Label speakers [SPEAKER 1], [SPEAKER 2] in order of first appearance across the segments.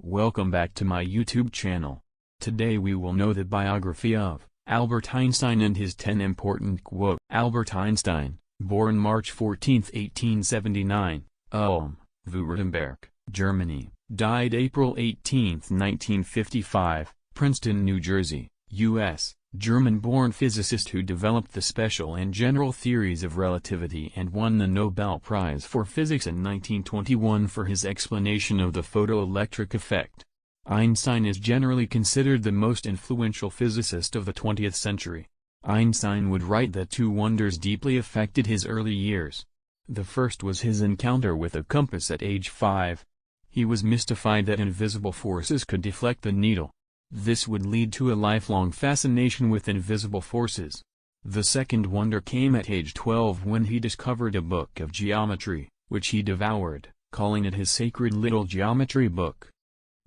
[SPEAKER 1] Welcome back to my YouTube channel. Today we will know the biography of Albert Einstein and his 10 important quotes. Albert Einstein, born March 14, 1879, Ulm, Württemberg, Germany, died April 18, 1955, Princeton, New Jersey, U.S., German-born physicist who developed the special and general theories of relativity and won the Nobel Prize for Physics in 1921 for his explanation of the photoelectric effect. Einstein is generally considered the most influential physicist of the 20th century. Einstein would write that two wonders deeply affected his early years. The first was his encounter with a compass at age 5. He was mystified that invisible forces could deflect the needle. This would lead to a lifelong fascination with invisible forces. The second wonder came at age 12 when he discovered a book of geometry, which he devoured, calling it his sacred little geometry book.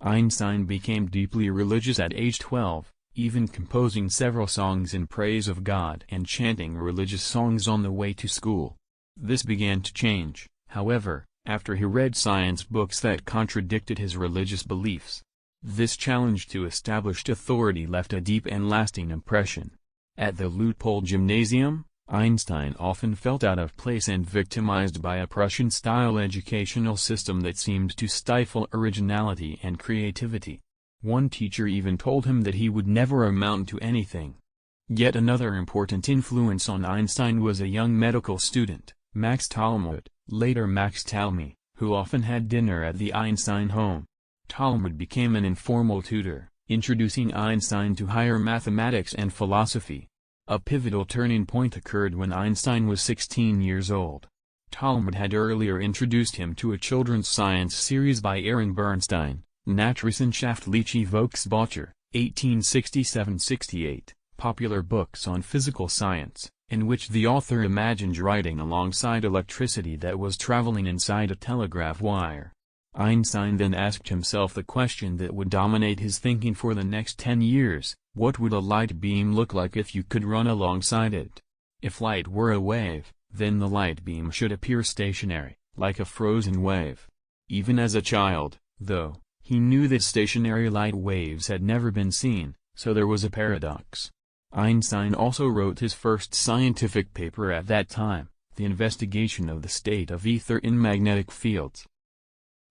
[SPEAKER 1] Einstein became deeply religious at age 12, even composing several songs in praise of God and chanting religious songs on the way to school. This began to change, however, after he read science books that contradicted his religious beliefs. This challenge to established authority left a deep and lasting impression. At the Loophole Gymnasium, Einstein often felt out of place and victimized by a Prussian-style educational system that seemed to stifle originality and creativity. One teacher even told him that he would never amount to anything. Yet another important influence on Einstein was a young medical student, Max Talmud, later Max Talmy, who often had dinner at the Einstein home. Talmud became an informal tutor, introducing Einstein to higher mathematics and philosophy. A pivotal turning point occurred when Einstein was 16 years old. Talmud had earlier introduced him to a children's science series by Aaron Bernstein, Naturwissenschaftliche Volksbücher, 1867-68, popular books on physical science, in which the author imagined writing alongside electricity that was traveling inside a telegraph wire. Einstein then asked himself the question that would dominate his thinking for the next 10 years, what would a light beam look like if you could run alongside it? If light were a wave, then the light beam should appear stationary, like a frozen wave. Even as a child, though, he knew that stationary light waves had never been seen, so there was a paradox. Einstein also wrote his first scientific paper at that time, the investigation of the state of ether in magnetic fields.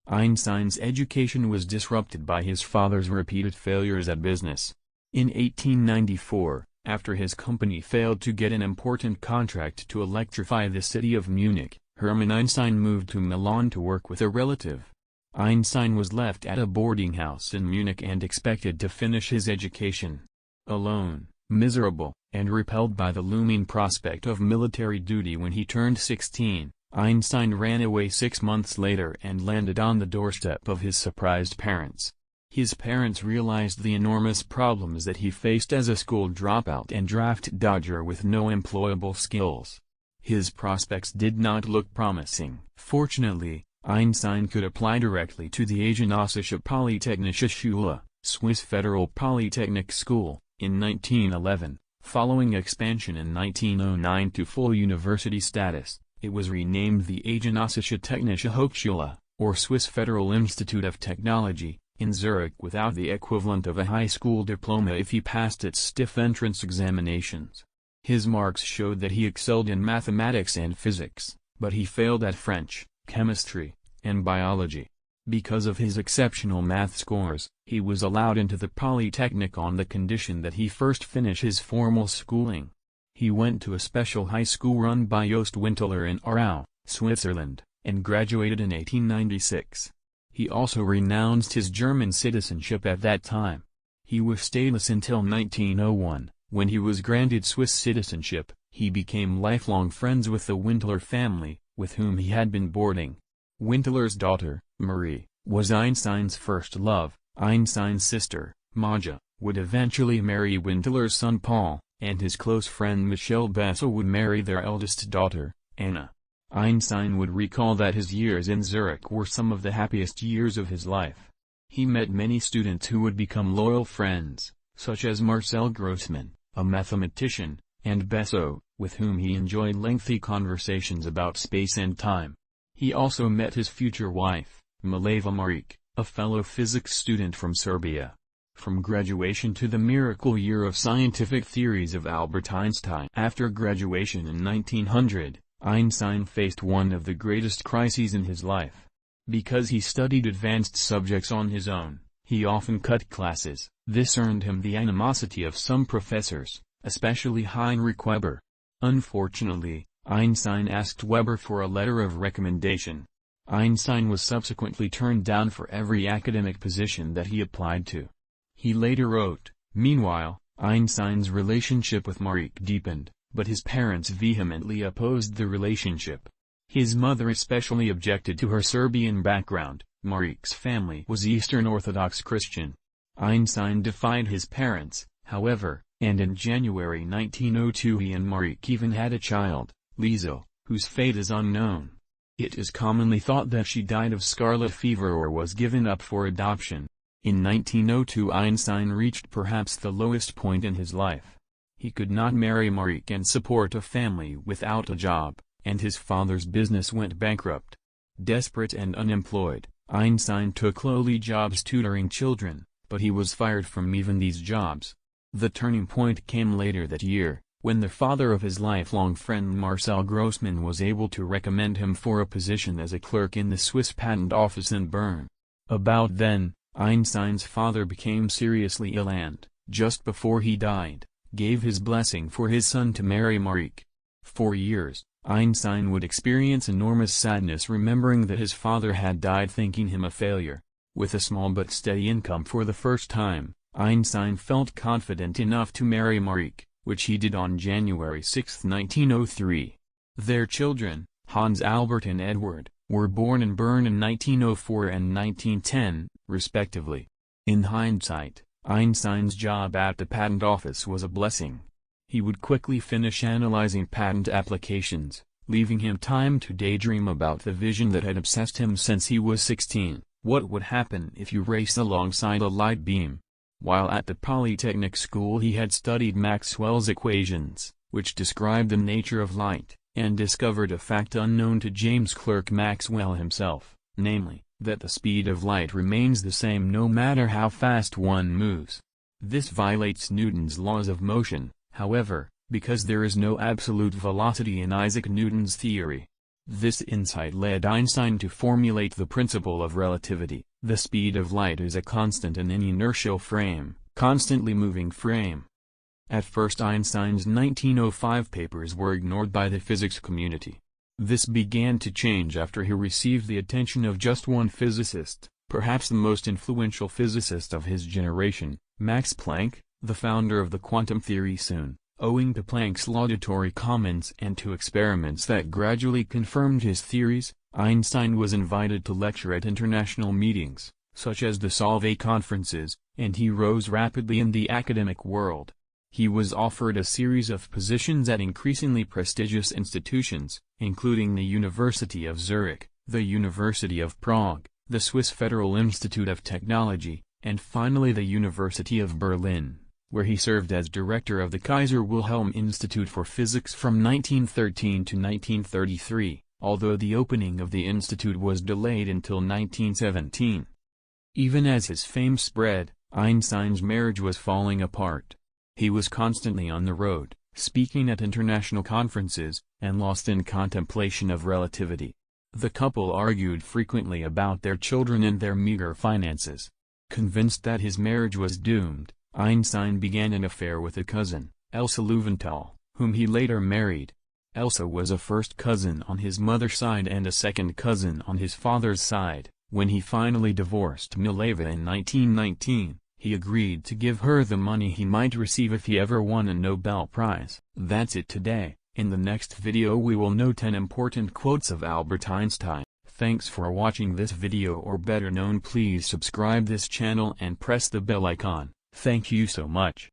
[SPEAKER 1] Einstein's education was disrupted by his father's repeated failures at business. In 1894, after his company failed to get an important contract to electrify the city of Munich, Hermann Einstein moved to Milan to work with a relative. Einstein was left at a boarding house in Munich and expected to finish his education. Alone, miserable, and repelled by the looming prospect of military duty when he turned 16. Einstein ran away 6 months later and landed on the doorstep of his surprised parents. His parents realized the enormous problems that he faced as a school dropout and draft dodger with no employable skills. His prospects did not look promising. Fortunately, Einstein could apply directly to the Asiatische Polytechnische Schule, Swiss Federal Polytechnic School, in 1911. Following expansion in 1909 to full university status, it was renamed the Asiatische Technische Hochschule, or Swiss Federal Institute of Technology, in Zurich without the equivalent of a high school diploma if he passed its stiff entrance examinations. His marks showed that he excelled in mathematics and physics, but he failed at French, chemistry, and biology. Because of his exceptional math scores, he was allowed into the Polytechnic on the condition that he first finish his formal schooling. He went to a special high school run by Jost Winteler in Aarau, Switzerland, and graduated in 1896. He also renounced his German citizenship at that time. He was stateless until 1901, when he was granted Swiss citizenship. He became lifelong friends with the Winteler family, with whom he had been boarding. Winteler's daughter, Marie, was Einstein's first love. Einstein's sister, Maja, would eventually marry Winteler's son Paul, and his close friend Michel Bessel would marry their eldest daughter, Anna. Einstein would recall that his years in Zurich were some of the happiest years of his life. He met many students who would become loyal friends, such as Marcel Grossmann, a mathematician, and Bessel, with whom he enjoyed lengthy conversations about space and time. He also met his future wife, Mileva Maric, a fellow physics student from Serbia. From graduation to the miracle year of scientific theories of Albert Einstein. After graduation in 1900, Einstein faced one of the greatest crises in his life. Because he studied advanced subjects on his own, he often cut classes. This earned him the animosity of some professors, especially Heinrich Weber. Unfortunately, Einstein asked Weber for a letter of recommendation. Einstein was subsequently turned down for every academic position that he applied to. He later wrote, "Meanwhile, Einstein's relationship with Marique deepened, but his parents vehemently opposed the relationship. His mother especially objected to her Serbian background. Marique's family was Eastern Orthodox Christian. Einstein defied his parents, however, and in January 1902 he and Marique even had a child, Liesl, whose fate is unknown. It is commonly thought that she died of scarlet fever or was given up for adoption. In 1902 Einstein reached perhaps the lowest point in his life. He could not marry Marique and support a family without a job, and his father's business went bankrupt. Desperate and unemployed, Einstein took lowly jobs tutoring children, but he was fired from even these jobs. The turning point came later that year, when the father of his lifelong friend Marcel Grossman was able to recommend him for a position as a clerk in the Swiss patent office in Bern. About then, Einstein's father became seriously ill and, just before he died, gave his blessing for his son to marry Marique. For years, Einstein would experience enormous sadness remembering that his father had died, thinking him a failure. With a small but steady income for the first time, Einstein felt confident enough to marry Marique, which he did on January 6, 1903. Their children, Hans Albert and Edward, were born in Bern in 1904 and 1910, respectively. In hindsight, Einstein's job at the patent office was a blessing. He would quickly finish analyzing patent applications, leaving him time to daydream about the vision that had obsessed him since he was 16. What would happen if you raced alongside a light beam? While at the Polytechnic school he had studied Maxwell's equations, which described the nature of light, and discovered a fact unknown to James Clerk Maxwell himself, namely, that the speed of light remains the same no matter how fast one moves. This violates Newton's laws of motion, however, because there is no absolute velocity in Isaac Newton's theory. This insight led Einstein to formulate the principle of relativity. The speed of light is a constant in any inertial frame, constantly moving frame. At first Einstein's 1905 papers were ignored by the physics community. This began to change after he received the attention of just one physicist, perhaps the most influential physicist of his generation, Max Planck, the founder of the quantum theory. Soon, owing to Planck's laudatory comments and to experiments that gradually confirmed his theories, Einstein was invited to lecture at international meetings, such as the Solvay conferences, and he rose rapidly in the academic world. He was offered a series of positions at increasingly prestigious institutions, including the University of Zurich, the University of Prague, the Swiss Federal Institute of Technology, and finally the University of Berlin, where he served as director of the Kaiser Wilhelm Institute for Physics from 1913 to 1933, although the opening of the institute was delayed until 1917. Even as his fame spread, Einstein's marriage was falling apart. He was constantly on the road, speaking at international conferences, and lost in contemplation of relativity. The couple argued frequently about their children and their meager finances. Convinced that his marriage was doomed, Einstein began an affair with a cousin, Elsa Löwenthal, whom he later married. Elsa was a first cousin on his mother's side and a second cousin on his father's side. When he finally divorced Mileva in 1919, he agreed to give her the money he might receive if he ever won a Nobel Prize. That's it today. In the next video we will know 10 important quotes of Albert Einstein. Thanks for watching this video, or better known, please subscribe this channel and press the bell icon. Thank you so much.